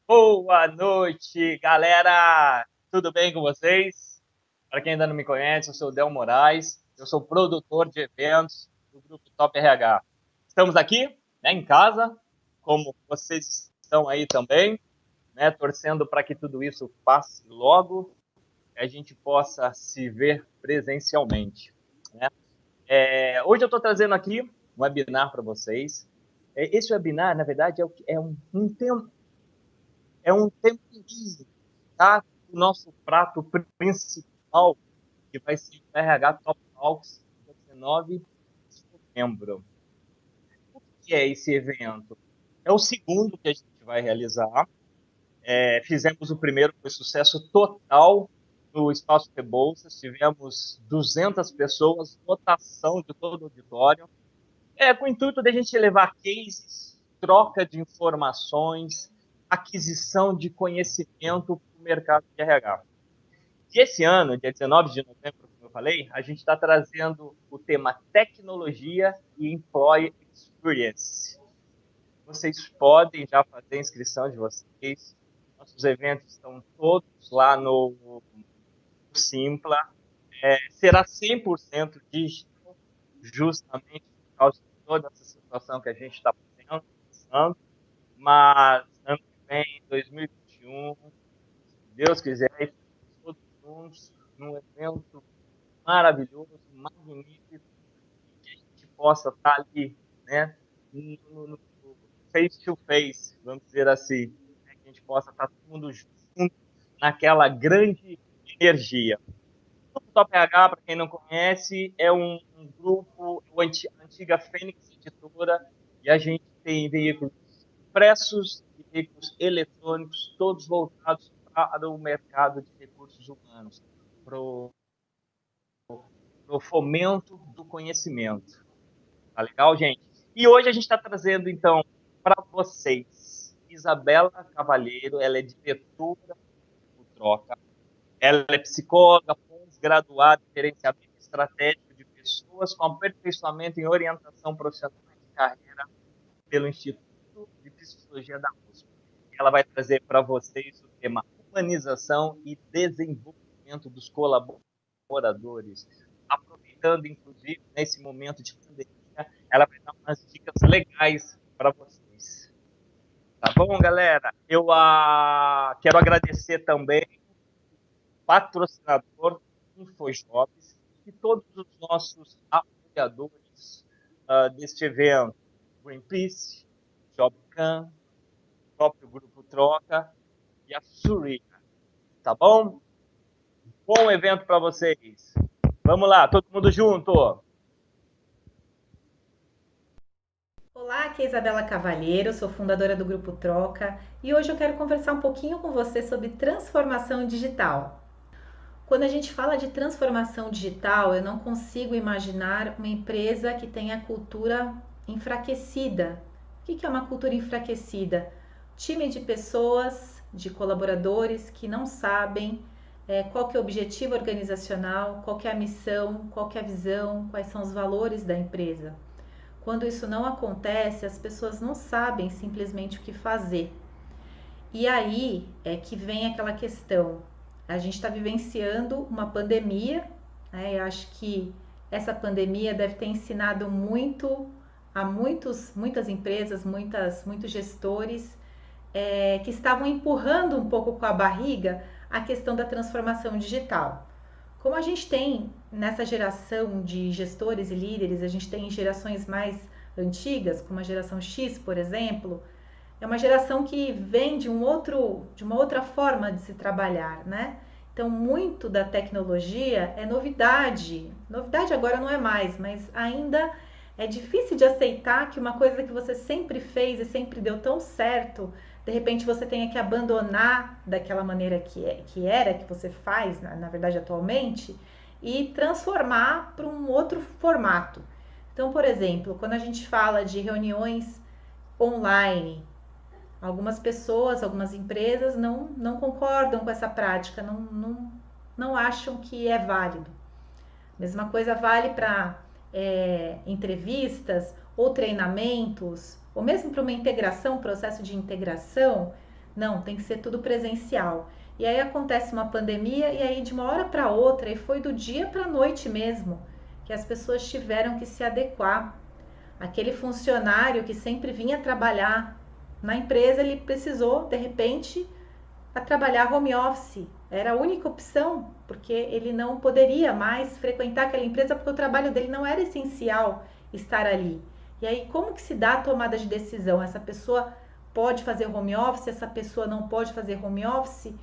Boa noite, galera! Tudo bem com vocês? Para quem ainda não me conhece, eu sou o Del Moraes, eu sou produtor de eventos do Grupo Top RH. Estamos aqui, né, em casa, como vocês estão aí também, né, torcendo para que tudo isso passe logo e a gente possa se ver presencialmente, né? Hoje eu estou trazendo aqui um webinar para vocês. Esse webinar, na verdade, é um temperinho, tá? O nosso prato principal, que vai ser o RH Top Talks, dia 19 de novembro. O que é esse evento? É o segundo que a gente vai realizar. Fizemos o primeiro, foi sucesso total no Espaço Rebouças. Tivemos 200 pessoas, lotação de todo o auditório. Com o intuito de a gente levar cases, troca de informações, aquisição de conhecimento para o mercado de RH. E esse ano, dia 19 de novembro, como eu falei, a gente está trazendo o tema tecnologia e employee experience. Vocês podem já fazer a inscrição de vocês. Nossos eventos estão todos lá no Simpla. Será 100% digital, justamente por causa de toda essa situação que a gente está passando. Mas ano que vem, 2021, se Deus quiser, estaremos todos juntos num evento maravilhoso, magnífico, que a gente possa estar ali, né, no face to face, vamos dizer assim, né, que a gente possa estar todo mundo junto naquela grande energia. O Grupo Top RH, para quem não conhece, é um grupo, a antiga Fênix Editora, e a gente tem veículos impressos e veículos eletrônicos, todos voltados para o mercado de recursos humanos, para o fomento do conhecimento. Tá legal, gente? E hoje a gente está trazendo, então, para vocês, Isabela Cavalheiro, ela é diretora do Troca, ela é psicóloga, pós-graduada em gerenciamento estratégico de pessoas com aperfeiçoamento em orientação profissional de carreira pelo Instituto de Psicologia da USP. Ela vai trazer para vocês o tema humanização e desenvolvimento dos colaboradores. Aproveitando, inclusive, nesse momento de pandemia, ela vai dar umas dicas legais para vocês. Tá bom, galera? Eu quero agradecer também patrocinador InfoJobs e todos os nossos apoiadores deste evento. Greenpeace, Jobcan, próprio Grupo Troca e a Surica. Tá bom? Bom evento para vocês. Vamos lá, todo mundo junto. Olá, aqui é Isabela Cavalheiro, sou fundadora do Grupo Troca e hoje eu quero conversar um pouquinho com você sobre transformação digital. Quando a gente fala de transformação digital, eu não consigo imaginar uma empresa que tenha cultura enfraquecida. O que é uma cultura enfraquecida? Time de pessoas, de colaboradores que não sabem qual que é o objetivo organizacional, qual que é a missão, qual que é a visão, quais são os valores da empresa. Quando isso não acontece, as pessoas não sabem simplesmente o que fazer. E aí é que vem aquela questão. A gente está vivenciando uma pandemia, né? Eu acho que essa pandemia deve ter ensinado muito a muitas empresas, muitos gestores que estavam empurrando um pouco com a barriga a questão da transformação digital. Como a gente tem nessa geração de gestores e líderes, a gente tem gerações mais antigas, como a geração X, por exemplo, é uma geração que vem de uma outra forma de se trabalhar, né? Então, muito da tecnologia é novidade. Novidade agora não é mais, mas ainda é difícil de aceitar que uma coisa que você sempre fez e sempre deu tão certo, de repente você tenha que abandonar daquela maneira que você faz, na verdade, atualmente, e transformar para um outro formato. Então, por exemplo, quando a gente fala de reuniões online, algumas pessoas, algumas empresas não concordam com essa prática, não acham que é válido. Mesma coisa vale para entrevistas ou treinamentos, ou mesmo para uma integração, um processo de integração. Não, tem que ser tudo presencial. E aí acontece uma pandemia e aí de uma hora para outra, e foi do dia para a noite mesmo, que as pessoas tiveram que se adequar. Aquele funcionário que sempre vinha trabalhar na empresa, ele precisou, de repente, a trabalhar home office. Era a única opção, porque ele não poderia mais frequentar aquela empresa porque o trabalho dele não era essencial estar ali. E aí, como que se dá a tomada de decisão? Essa pessoa pode fazer home office, essa pessoa não pode fazer home office,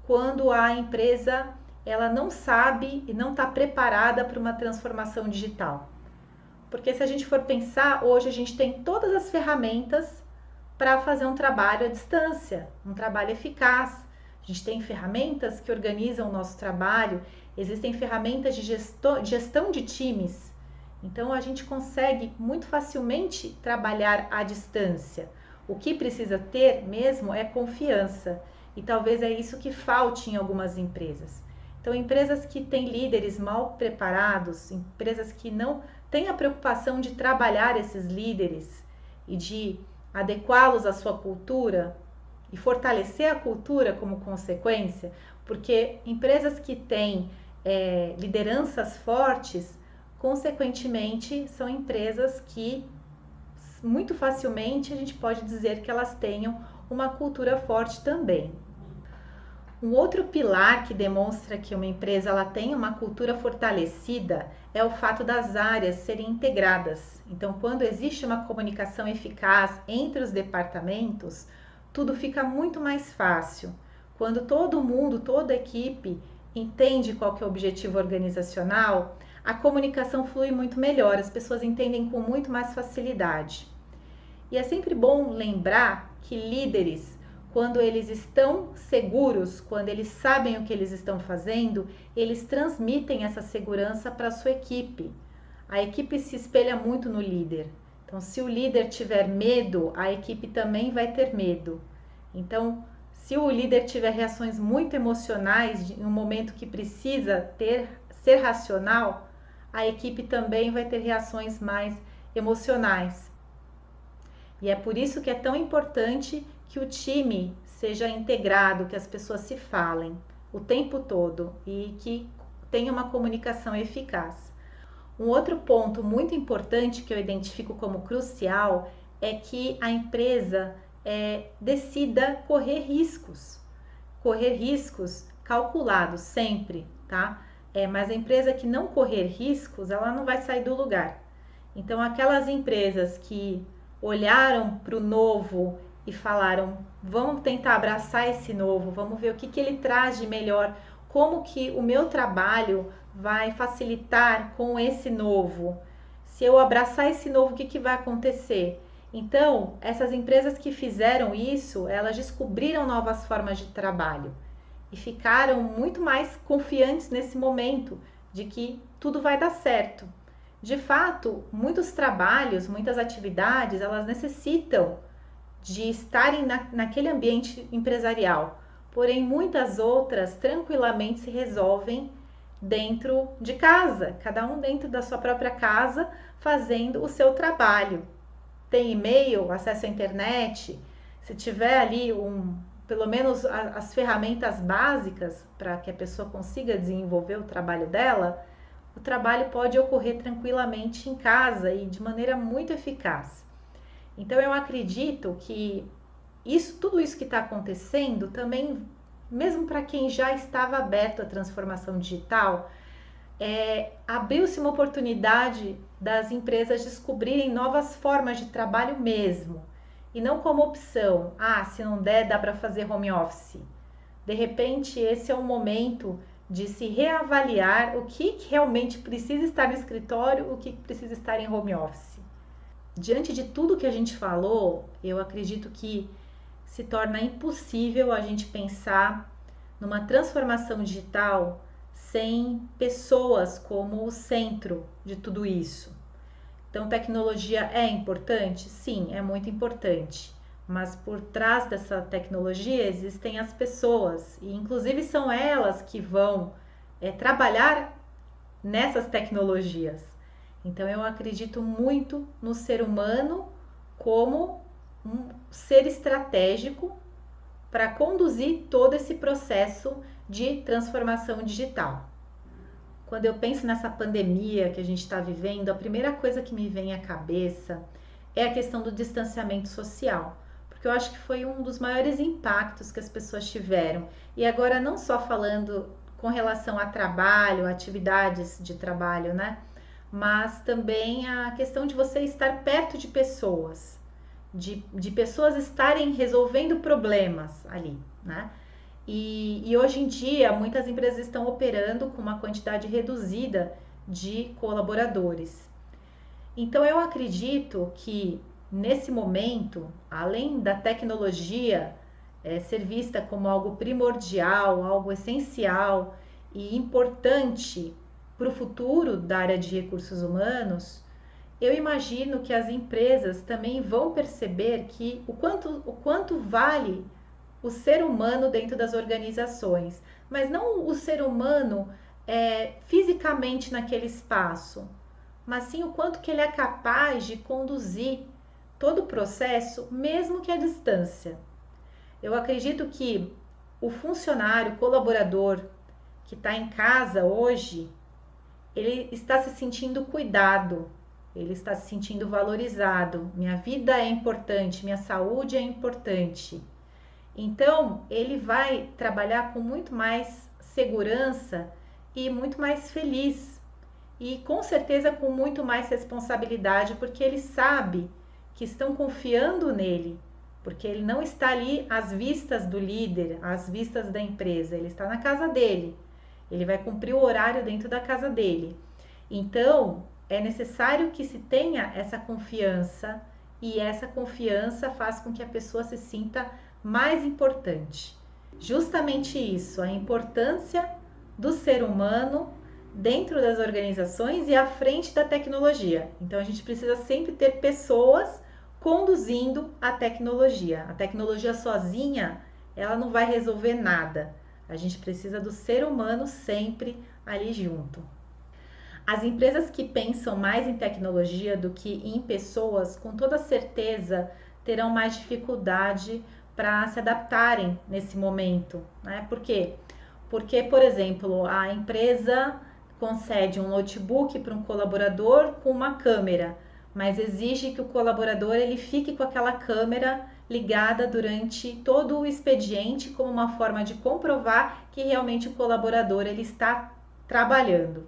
quando a empresa ela não sabe e não está preparada para uma transformação digital. Porque se a gente for pensar, hoje a gente tem todas as ferramentas para fazer um trabalho à distância, um trabalho eficaz. A gente tem ferramentas que organizam o nosso trabalho, existem ferramentas de gestão de times. Então a gente consegue muito facilmente trabalhar à distância. O que precisa ter mesmo é confiança. E talvez é isso que falte em algumas empresas. Então, empresas que têm líderes mal preparados, empresas que não têm a preocupação de trabalhar esses líderes e de adequá-los à sua cultura e fortalecer a cultura como consequência, porque empresas que têm lideranças fortes, consequentemente, são empresas que muito facilmente a gente pode dizer que elas tenham uma cultura forte também. Um outro pilar que demonstra que uma empresa ela tem uma cultura fortalecida é o fato das áreas serem integradas. Então, quando existe uma comunicação eficaz entre os departamentos, tudo fica muito mais fácil. Quando todo mundo, toda a equipe entende qual que é o objetivo organizacional, a comunicação flui muito melhor, as pessoas entendem com muito mais facilidade. E é sempre bom lembrar que líderes, quando eles estão seguros, quando eles sabem o que eles estão fazendo, eles transmitem essa segurança para a sua equipe. A equipe se espelha muito no líder. Então, se o líder tiver medo, a equipe também vai ter medo. Então, se o líder tiver reações muito emocionais em um momento que precisa ser racional, a equipe também vai ter reações mais emocionais. E é por isso que é tão importante que o time seja integrado, que as pessoas se falem o tempo todo e que tenha uma comunicação eficaz. Um outro ponto muito importante que eu identifico como crucial é que a empresa decida correr riscos calculados sempre, tá? Mas a empresa que não correr riscos, ela não vai sair do lugar. Então, aquelas empresas que olharam para o novo e falaram, vamos tentar abraçar esse novo, vamos ver o que ele traz de melhor, como que o meu trabalho vai facilitar com esse novo. Se eu abraçar esse novo, o que vai acontecer? Então, essas empresas que fizeram isso, elas descobriram novas formas de trabalho e ficaram muito mais confiantes nesse momento de que tudo vai dar certo. De fato, muitos trabalhos, muitas atividades, elas necessitam de estarem naquele ambiente empresarial. Porém, muitas outras tranquilamente se resolvem dentro de casa, cada um dentro da sua própria casa, fazendo o seu trabalho. Tem e-mail, acesso à internet, se tiver ali pelo menos as ferramentas básicas para que a pessoa consiga desenvolver o trabalho dela, o trabalho pode ocorrer tranquilamente em casa e de maneira muito eficaz. Então eu acredito que tudo isso que está acontecendo também, mesmo para quem já estava aberto à transformação digital, abriu-se uma oportunidade das empresas descobrirem novas formas de trabalho mesmo, e não como opção, se não der, dá para fazer home office. De repente, esse é um momento de se reavaliar o que realmente precisa estar no escritório, o que precisa estar em home office. Diante de tudo que a gente falou, eu acredito que se torna impossível a gente pensar numa transformação digital sem pessoas como o centro de tudo isso. Então, tecnologia é importante? Sim, é muito importante. Mas por trás dessa tecnologia existem as pessoas, e inclusive são elas que vão trabalhar nessas tecnologias. Então eu acredito muito no ser humano como um ser estratégico para conduzir todo esse processo de transformação digital. Quando eu penso nessa pandemia que a gente está vivendo, a primeira coisa que me vem à cabeça é a questão do distanciamento social, porque eu acho que foi um dos maiores impactos que as pessoas tiveram. E agora não só falando com relação a trabalho, atividades de trabalho, né? Mas também a questão de você estar perto de pessoas, de pessoas estarem resolvendo problemas ali, né? E hoje em dia, muitas empresas estão operando com uma quantidade reduzida de colaboradores. Então, eu acredito que nesse momento, além da tecnologia ser vista como algo primordial, algo essencial e importante para o futuro da área de recursos humanos, eu imagino que as empresas também vão perceber que o quanto vale o ser humano dentro das organizações, mas não o ser humano fisicamente naquele espaço, mas sim o quanto que ele é capaz de conduzir todo o processo, mesmo que à distância. Eu acredito que o funcionário, colaborador que está em casa hoje, ele está se sentindo cuidado, ele está se sentindo valorizado. Minha vida é importante, minha saúde é importante. Então, ele vai trabalhar com muito mais segurança e muito mais feliz. E com certeza com muito mais responsabilidade, porque ele sabe que estão confiando nele, porque ele não está ali às vistas do líder, às vistas da empresa, ele está na casa dele. Ele vai cumprir o horário dentro da casa dele. Então, é necessário que se tenha essa confiança, e essa confiança faz com que a pessoa se sinta mais importante. Justamente isso, a importância do ser humano dentro das organizações e à frente da tecnologia. Então, a gente precisa sempre ter pessoas conduzindo a tecnologia. A tecnologia sozinha, ela não vai resolver nada. A gente precisa do ser humano sempre ali junto. As empresas que pensam mais em tecnologia do que em pessoas, com toda certeza terão mais dificuldade para se adaptarem nesse momento, né? Por quê? Porque, por exemplo, a empresa concede um notebook para um colaborador com uma câmera, mas exige que o colaborador ele fique com aquela câmera ligada durante todo o expediente como uma forma de comprovar que realmente o colaborador ele está trabalhando.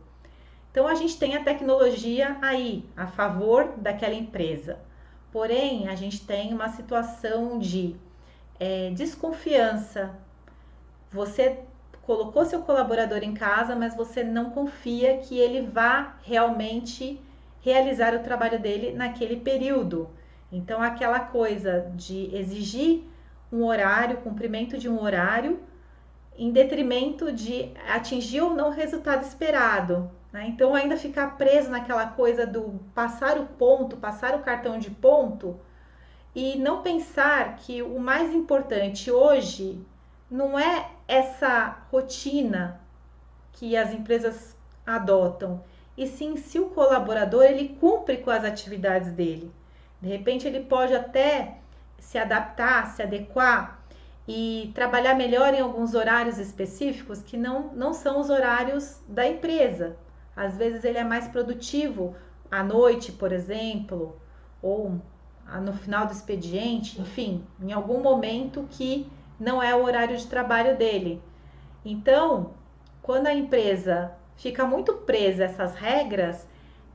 Então a gente tem a tecnologia aí a favor daquela empresa. Porém, a gente tem uma situação de desconfiança. Você colocou seu colaborador em casa, mas você não confia que ele vá realmente realizar o trabalho dele naquele período. Então, aquela coisa de exigir um horário, cumprimento de um horário, em detrimento de atingir ou não o resultado esperado, né? Então, ainda ficar preso naquela coisa do passar o ponto, passar o cartão de ponto, e não pensar que o mais importante hoje não é essa rotina que as empresas adotam, e sim se o colaborador ele cumpre com as atividades dele. De repente ele pode até se adaptar, se adequar e trabalhar melhor em alguns horários específicos que não são os horários da empresa. Às vezes ele é mais produtivo à noite, por exemplo, ou no final do expediente, enfim, em algum momento que não é o horário de trabalho dele. Então, quando a empresa fica muito presa a essas regras,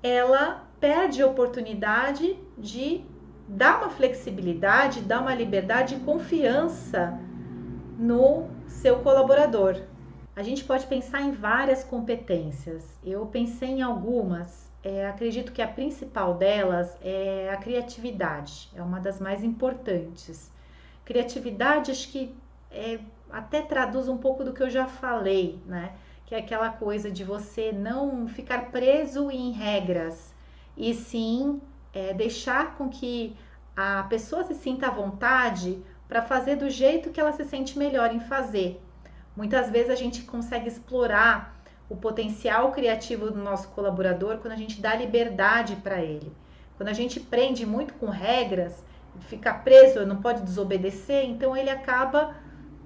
ela perde a oportunidade de dar uma flexibilidade, dar uma liberdade e confiança no seu colaborador. A gente pode pensar em várias competências. Eu pensei em algumas. Acredito que a principal delas é a criatividade. É uma das mais importantes. Criatividade, acho que até traduz um pouco do que eu já falei, né? Que é aquela coisa de você não ficar preso em regras e sim deixar com que a pessoa se sinta à vontade para fazer do jeito que ela se sente melhor em fazer. Muitas vezes a gente consegue explorar o potencial criativo do nosso colaborador quando a gente dá liberdade para ele. Quando a gente prende muito com regras, fica preso, não pode desobedecer, então ele acaba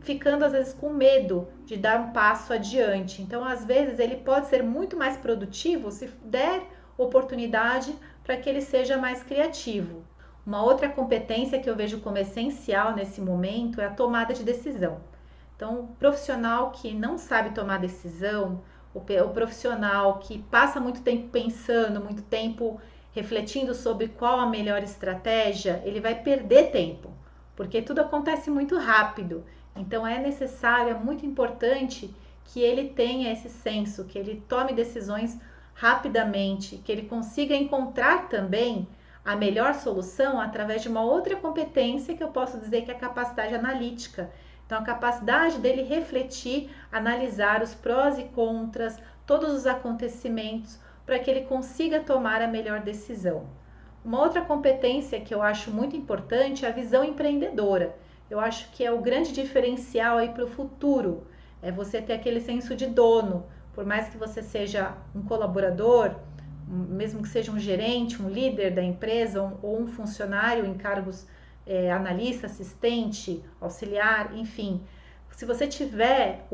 ficando às vezes com medo de dar um passo adiante. Então, às vezes, ele pode ser muito mais produtivo se der oportunidade para que ele seja mais criativo. Uma outra competência que eu vejo como essencial nesse momento é a tomada de decisão. Então, o profissional que não sabe tomar decisão, o profissional que passa muito tempo pensando, muito tempo refletindo sobre qual a melhor estratégia, ele vai perder tempo, porque tudo acontece muito rápido. Então é necessário, é muito importante que ele tenha esse senso, que ele tome decisões rapidamente, que ele consiga encontrar também a melhor solução através de uma outra competência que eu posso dizer que é a capacidade analítica. Então, a capacidade dele refletir, analisar os prós e contras, todos os acontecimentos, para que ele consiga tomar a melhor decisão. Uma outra competência que eu acho muito importante é a visão empreendedora. Eu acho que é o grande diferencial aí para o futuro. É você ter aquele senso de dono. Por mais que você seja um colaborador, mesmo que seja um gerente, um líder da empresa ou um funcionário em cargos analista, assistente, auxiliar, enfim. Se você tiver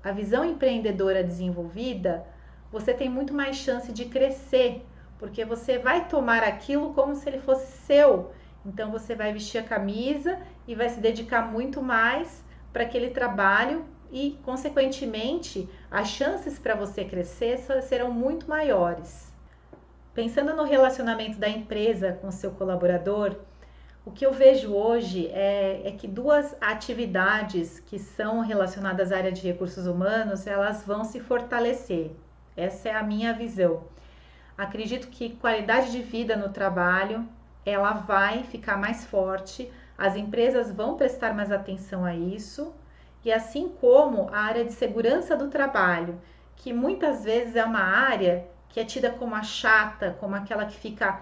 a visão empreendedora desenvolvida, você tem muito mais chance de crescer, porque você vai tomar aquilo como se ele fosse seu. Então você vai vestir a camisa e vai se dedicar muito mais para aquele trabalho e, consequentemente, as chances para você crescer serão muito maiores. Pensando no relacionamento da empresa com seu colaborador, o que eu vejo hoje é que duas atividades que são relacionadas à área de recursos humanos, elas vão se fortalecer. Essa é a minha visão. Acredito que qualidade de vida no trabalho, ela vai ficar mais forte, as empresas vão prestar mais atenção a isso, e assim como a área de segurança do trabalho, que muitas vezes é uma área que é tida como a chata, como aquela que fica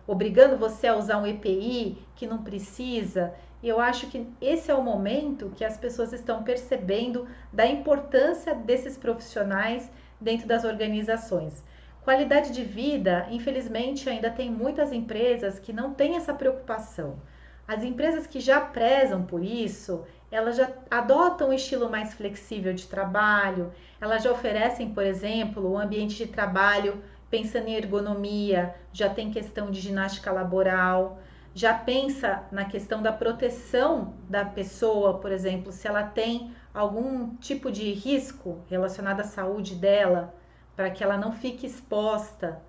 obrigando você a usar um EPI que não precisa. E eu acho que esse é o momento que as pessoas estão percebendo da importância desses profissionais dentro das organizações. Qualidade de vida, infelizmente, ainda tem muitas empresas que não têm essa preocupação. As empresas que já prezam por isso, elas já adotam um estilo mais flexível de trabalho, elas já oferecem, por exemplo, um ambiente de trabalho pensando em ergonomia, já tem questão de ginástica laboral, já pensa na questão da proteção da pessoa, por exemplo, se ela tem algum tipo de risco relacionado à saúde dela, para que ela não fique exposta.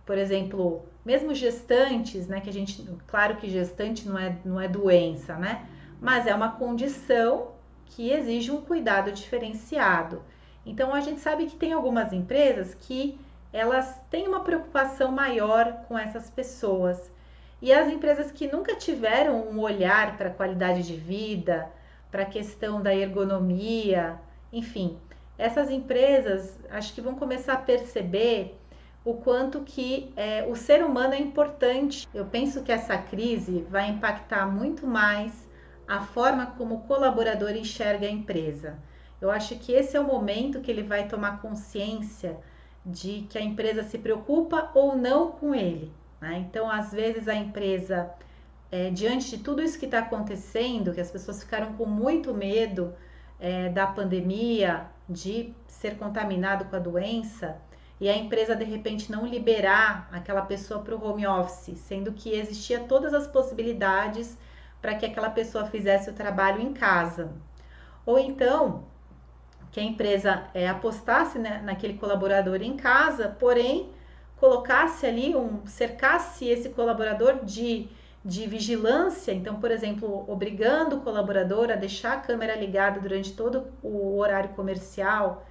Por exemplo, mesmo gestantes, né, que a gente, claro que gestante não é doença, né? Mas é uma condição que exige um cuidado diferenciado. Então a gente sabe que tem algumas empresas que elas têm uma preocupação maior com essas pessoas. E as empresas que nunca tiveram um olhar para a qualidade de vida, para a questão da ergonomia, enfim, essas empresas acho que vão começar a perceber o quanto que o ser humano é importante. Eu penso que essa crise vai impactar muito mais a forma como o colaborador enxerga a empresa. Eu acho que esse é o momento que ele vai tomar consciência de que a empresa se preocupa ou não com ele, né? Então, às vezes, a empresa, diante de tudo isso que está acontecendo, que as pessoas ficaram com muito medo da pandemia, de ser contaminado com a doença, e a empresa, de repente, não liberar aquela pessoa para o home office, sendo que existia todas as possibilidades para que aquela pessoa fizesse o trabalho em casa. Ou então, que a empresa apostasse, né, naquele colaborador em casa, porém colocasse ali, cercasse esse colaborador de vigilância. Então, por exemplo, obrigando o colaborador a deixar a câmera ligada durante todo o horário comercial.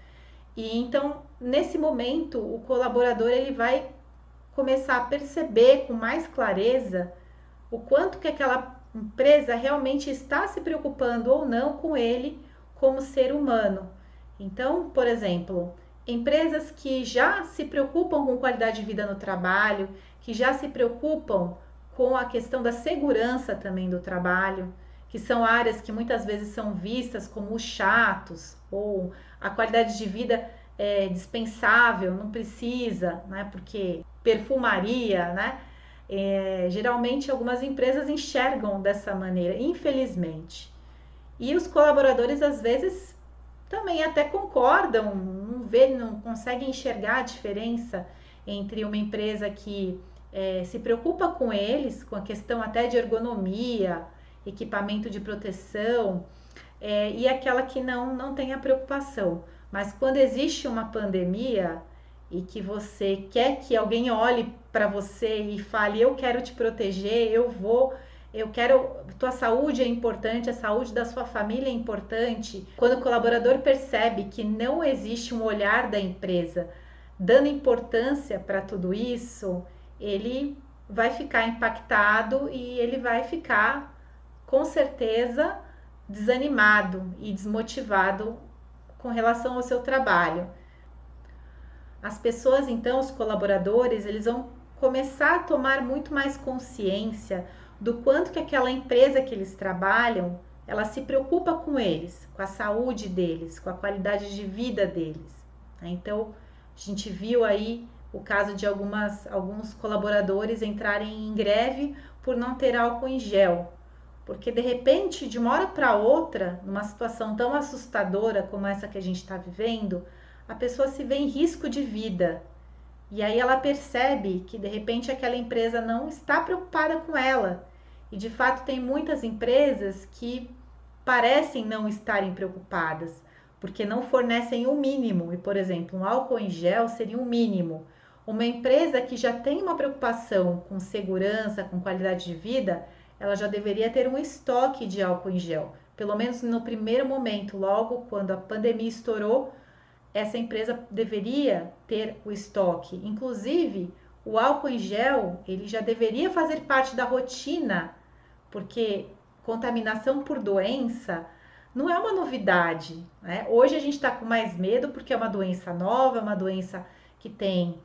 E então, nesse momento, o colaborador ele vai começar a perceber com mais clareza o quanto que aquela empresa realmente está se preocupando ou não com ele como ser humano. Então, por exemplo, empresas que já se preocupam com qualidade de vida no trabalho, que já se preocupam com a questão da segurança também do trabalho, que são áreas que muitas vezes são vistas como chatos, ou a qualidade de vida é dispensável, não precisa, né? Porque perfumaria, né? Geralmente algumas empresas enxergam dessa maneira, infelizmente. E os colaboradores às vezes também até concordam, não conseguem enxergar a diferença entre uma empresa que se preocupa com eles, com a questão até de ergonomia, equipamento de proteção, e aquela que não tem a preocupação. Mas quando existe uma pandemia e que você quer que alguém olhe para você e fale, eu quero te proteger, eu quero, tua saúde é importante, a saúde da sua família é importante. Quando o colaborador percebe que não existe um olhar da empresa dando importância para tudo isso, ele vai ficar impactado e ele vai ficar, com certeza, desanimado e desmotivado com relação ao seu trabalho. As pessoas, então, os colaboradores, eles vão começar a tomar muito mais consciência do quanto que aquela empresa que eles trabalham, ela se preocupa com eles, com a saúde deles, com a qualidade de vida deles. Então, a gente viu aí o caso de alguns colaboradores entrarem em greve por não ter álcool em gel. Porque de repente, de uma hora para outra, numa situação tão assustadora como essa que a gente está vivendo, a pessoa se vê em risco de vida. E aí ela percebe que de repente aquela empresa não está preocupada com ela. E de fato tem muitas empresas que parecem não estarem preocupadas, porque não fornecem o mínimo. E, por exemplo, um álcool em gel seria um mínimo. Uma empresa que já tem uma preocupação com segurança, com qualidade de vida, ela já deveria ter um estoque de álcool em gel. Pelo menos no primeiro momento, logo quando a pandemia estourou, essa empresa deveria ter o estoque. Inclusive, o álcool em gel, ele já deveria fazer parte da rotina, porque contaminação por doença não é uma novidade, né? Hoje a gente está com mais medo porque é uma doença nova, é uma doença que tem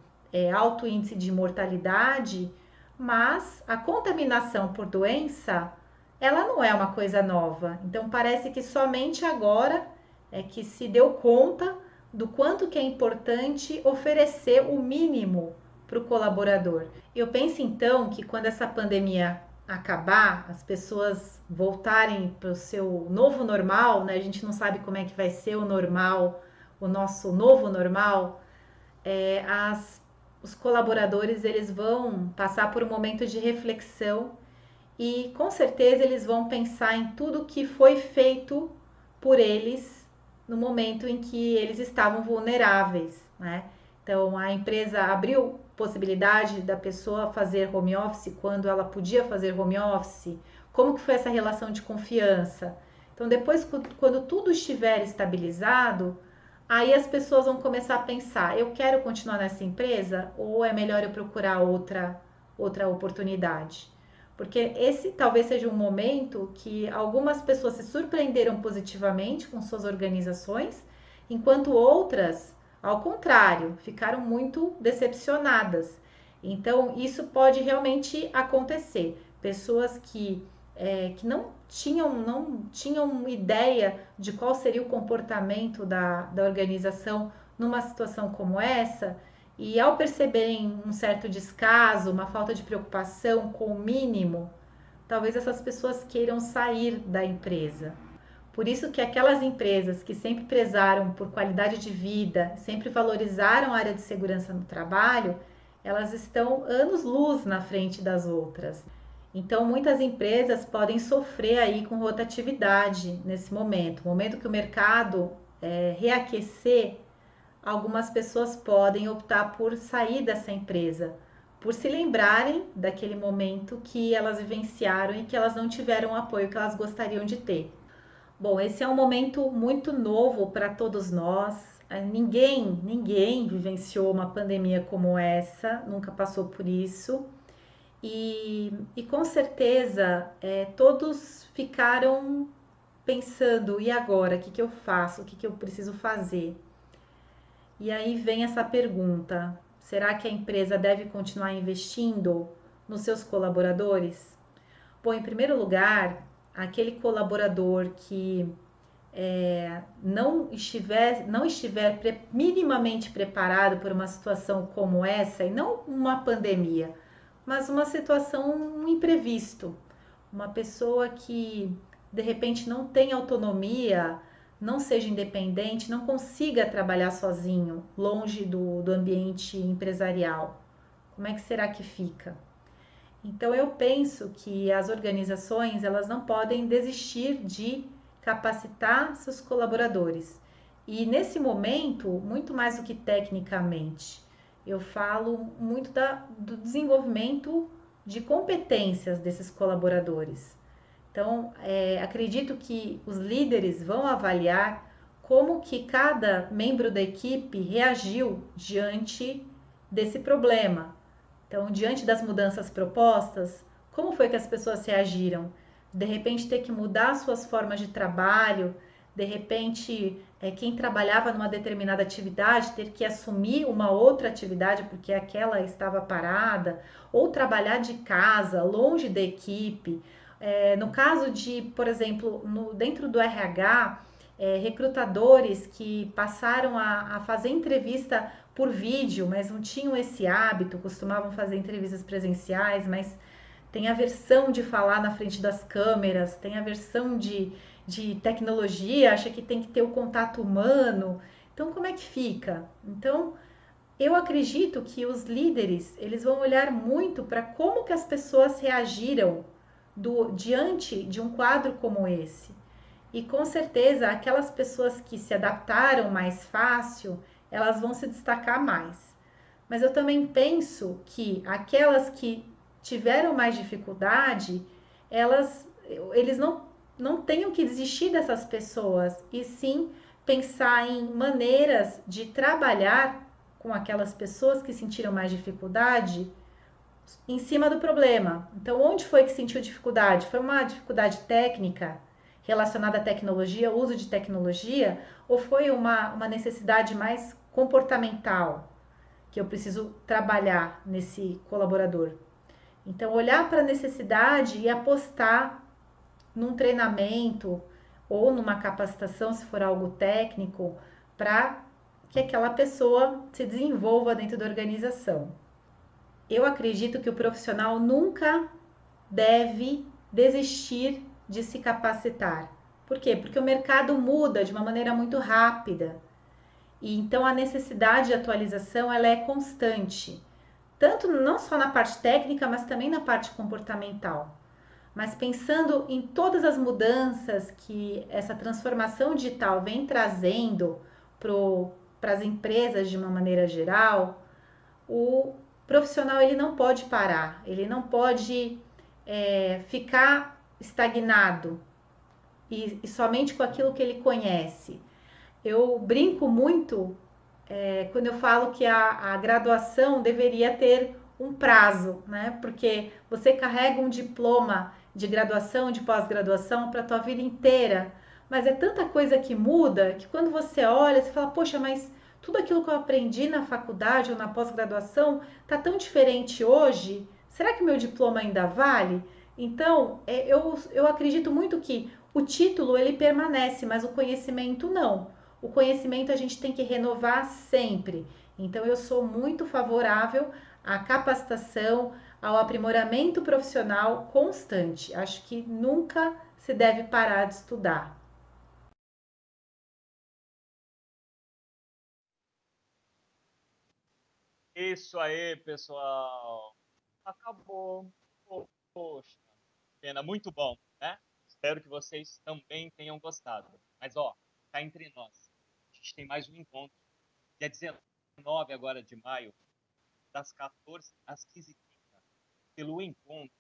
alto índice de mortalidade, mas a contaminação por doença, ela não é uma coisa nova. Então parece que somente agora é que se deu conta do quanto que é importante oferecer o mínimo para o colaborador. Eu penso então que quando essa pandemia acabar, as pessoas voltarem para o seu novo normal, né? A gente não sabe como é que vai ser o normal, o nosso novo normal. Os colaboradores eles vão passar por um momento de reflexão e com certeza eles vão pensar em tudo que foi feito por eles no momento em que eles estavam vulneráveis, né? Então a empresa abriu possibilidade da pessoa fazer home office quando ela podia fazer home office. Como que foi essa relação de confiança? Então depois, quando tudo estiver estabilizado, aí as pessoas vão começar a pensar: eu quero continuar nessa empresa ou é melhor eu procurar outra oportunidade? Porque esse talvez seja um momento que algumas pessoas se surpreenderam positivamente com suas organizações, enquanto outras, ao contrário, ficaram muito decepcionadas. Então, isso pode realmente acontecer. Pessoas que não tinham ideia de qual seria o comportamento da organização numa situação como essa, e ao perceberem um certo descaso, uma falta de preocupação com o mínimo, talvez essas pessoas queiram sair da empresa. Por isso que aquelas empresas que sempre prezaram por qualidade de vida, sempre valorizaram a área de segurança no trabalho, elas estão anos-luz na frente das outras. Então, muitas empresas podem sofrer aí com rotatividade nesse momento que o mercado reaquecer, algumas pessoas podem optar por sair dessa empresa, por se lembrarem daquele momento que elas vivenciaram e que elas não tiveram o apoio que elas gostariam de ter. Bom, esse é um momento muito novo para todos nós. Ninguém vivenciou uma pandemia como essa, nunca passou por isso. E com certeza todos ficaram pensando: e agora? O que eu faço? O que eu preciso fazer? E aí vem essa pergunta: será que a empresa deve continuar investindo nos seus colaboradores? Bom, em primeiro lugar, aquele colaborador que não estiver minimamente preparado por uma situação como essa, e não uma pandemia, mas uma situação, um imprevisto, uma pessoa que de repente não tem autonomia, não seja independente, não consiga trabalhar sozinho, longe do ambiente empresarial? Como é que será que fica? Então eu penso que as organizações elas não podem desistir de capacitar seus colaboradores. E nesse momento, muito mais do que tecnicamente, eu falo muito do desenvolvimento de competências desses colaboradores. Então, acredito que os líderes vão avaliar como que cada membro da equipe reagiu diante desse problema. Então, diante das mudanças propostas, como foi que as pessoas reagiram? De repente, ter que mudar suas formas de trabalho, de repente, quem trabalhava numa determinada atividade ter que assumir uma outra atividade porque aquela estava parada, ou trabalhar de casa, longe da equipe. No caso de, por exemplo, dentro do RH, recrutadores que passaram a fazer entrevista por vídeo, mas não tinham esse hábito, costumavam fazer entrevistas presenciais, mas tem a versão de falar na frente das câmeras, tem a versão de tecnologia, acha que tem que ter o contato humano. Então, como é que fica? Então, eu acredito que os líderes, eles vão olhar muito para como que as pessoas reagiram diante de um quadro como esse. E com certeza, aquelas pessoas que se adaptaram mais fácil, elas vão se destacar mais. Mas eu também penso que aquelas que tiveram mais dificuldade, eles não tenham que desistir dessas pessoas, e sim pensar em maneiras de trabalhar com aquelas pessoas que sentiram mais dificuldade em cima do problema. Então, onde foi que sentiu dificuldade? Foi uma dificuldade técnica relacionada à tecnologia, uso de tecnologia, ou foi uma necessidade mais comportamental que eu preciso trabalhar nesse colaborador? Então, olhar para a necessidade e apostar num treinamento ou numa capacitação, se for algo técnico, para que aquela pessoa se desenvolva dentro da organização. Eu acredito que o profissional nunca deve desistir de se capacitar. Por quê? Porque o mercado muda de uma maneira muito rápida. E então a necessidade de atualização ela é constante, tanto não só na parte técnica, mas também na parte comportamental. Mas pensando em todas as mudanças que essa transformação digital vem trazendo para as empresas de uma maneira geral, o profissional ele não pode parar, ele não pode ficar estagnado e somente com aquilo que ele conhece. Eu brinco muito quando eu falo que a graduação deveria ter um prazo, né? Porque você carrega um diploma de graduação, de pós-graduação para a tua vida inteira, mas é tanta coisa que muda que quando você olha, você fala, poxa, mas tudo aquilo que eu aprendi na faculdade ou na pós-graduação tá tão diferente hoje. Será que o meu diploma ainda vale? Então, eu acredito muito que o título ele permanece, mas o conhecimento não. O conhecimento a gente tem que renovar sempre. Então, eu sou muito favorável à capacitação, ao aprimoramento profissional constante. Acho que nunca se deve parar de estudar. Isso aí, pessoal. Acabou. Poxa, pena, muito bom, né? Espero que vocês também tenham gostado. Mas, ó, tá entre nós. A gente tem mais um encontro. Dia 19 agora de maio, das 14 às 15h30. Pelo encontro,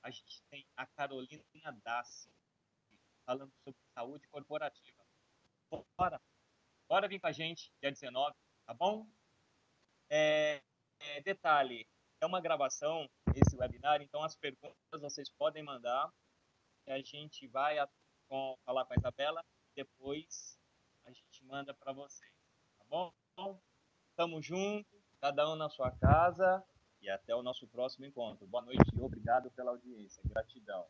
a gente tem a Carolina Dassi, falando sobre saúde corporativa. Bora, bora vir com a gente, dia 19, tá bom? Detalhe, é uma gravação, esse webinar, então as perguntas vocês podem mandar, e a gente vai falar com a Isabela, depois a gente manda para vocês, tá bom? Tamo junto, cada um na sua casa, e até o nosso próximo encontro. Boa noite e obrigado pela audiência. Gratidão.